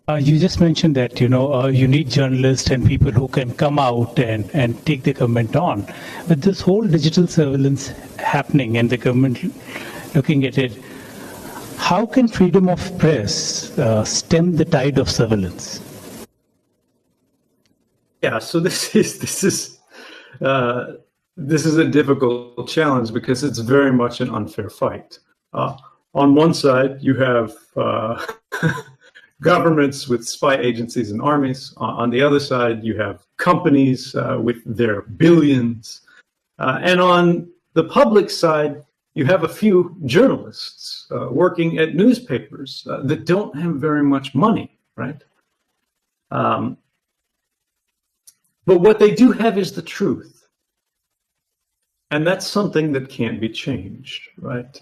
You just mentioned that, you need journalists and people who can come out and take the government on. With this whole digital surveillance happening and the government looking at it, how can freedom of press stem the tide of surveillance? Yeah, so this is a difficult challenge because it's very much an unfair fight. On one side, you have governments with spy agencies and armies. On the other side, you have companies with their billions. And on the public side, you have a few journalists working at newspapers that don't have very much money, right? But what they do have is the truth. And that's something that can't be changed, right?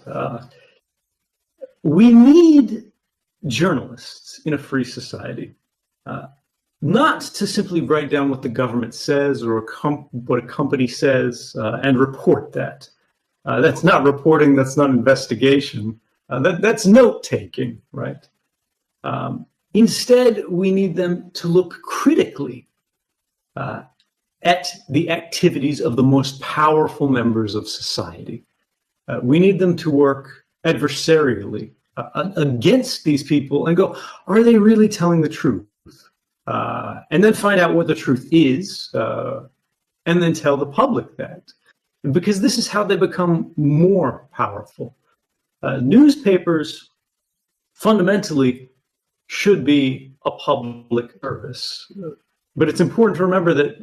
We need journalists in a free society, not to simply write down what the government says or what a company says and report that. That's not reporting, that's not investigation, that's note-taking, right? Instead, we need them to look critically at the activities of the most powerful members of society. We need them to work adversarially against these people and go, are they really telling the truth? And then find out what the truth is, and then tell the public that. Because this is how they become more powerful. Newspapers fundamentally should be a public service. But it's important to remember that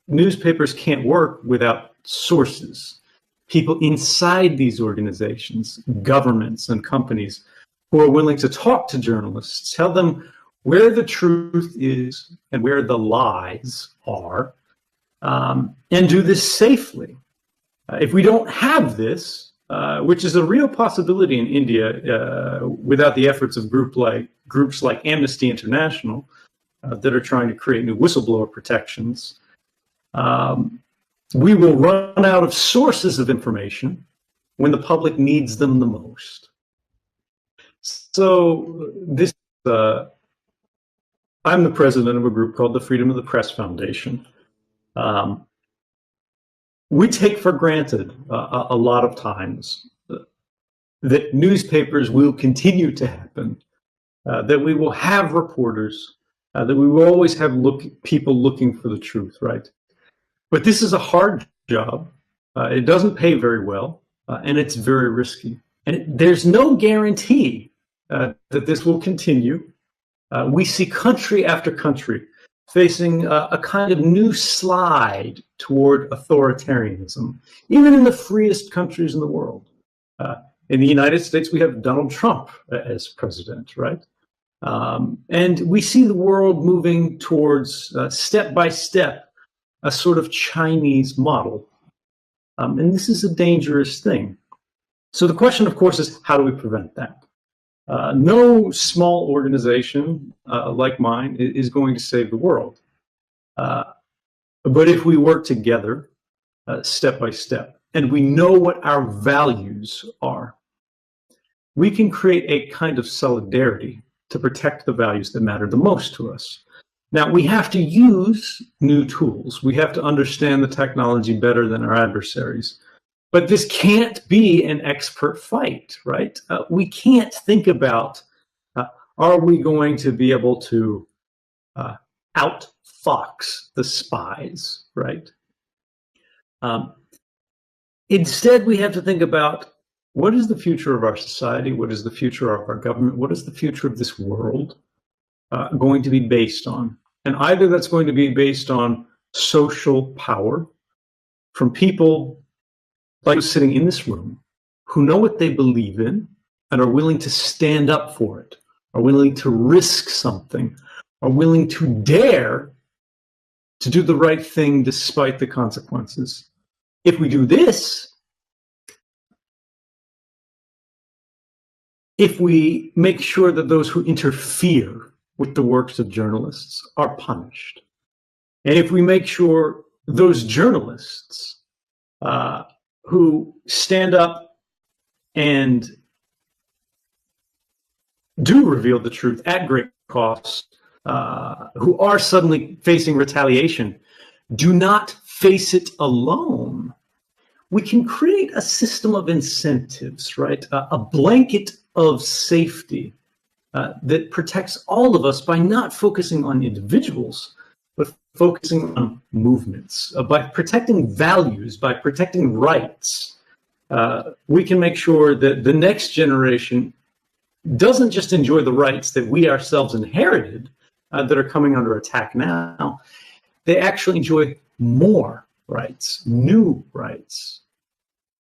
newspapers can't work without sources. People inside these organizations, governments and companies, who are willing to talk to journalists, tell them where the truth is and where the lies are, and do this safely. If we don't have this, which is a real possibility in India without the efforts of groups like Amnesty International that are trying to create new whistleblower protections, we will run out of sources of information when the public needs them the most. So this, I'm the president of a group called the Freedom of the Press Foundation. We take for granted a lot of times that newspapers will continue to happen, that we will have reporters, that we will always have people looking for the truth, right? But this is a hard job. It doesn't pay very well, and it's very risky. And there's no guarantee that this will continue. We see country after country facing a kind of new slide toward authoritarianism, even in the freest countries in the world. In the United States, we have Donald Trump as president, right? And we see the world moving towards, step by step, a sort of Chinese model. And this is a dangerous thing. So the question, of course, is how do we prevent that? No small organization like mine is going to save the world. But if we work together, step by step, and we know what our values are, we can create a kind of solidarity to protect the values that matter the most to us. Now, we have to use new tools. We have to understand the technology better than our adversaries. But this can't be an expert fight, right? We can't think about, are we going to be able to outfox the spies, right? Instead, we have to think about what is the future of our society? What is the future of our government? What is the future of this world going to be based on? And either that's going to be based on social power from people like sitting in this room who know what they believe in and are willing to stand up for it, are willing to risk something, are willing to dare to do the right thing despite the consequences. If we do this, if we make sure that those who interfere with the works of journalists are punished, and if we make sure those journalists who stand up and do reveal the truth at great cost who are suddenly facing retaliation do not face it alone, we can create a system of incentives, right? A blanket of safety that protects all of us by not focusing on individuals, but focusing on movements, by protecting values, by protecting rights. We can make sure that the next generation doesn't just enjoy the rights that we ourselves inherited that are coming under attack now. They actually enjoy more rights, new rights.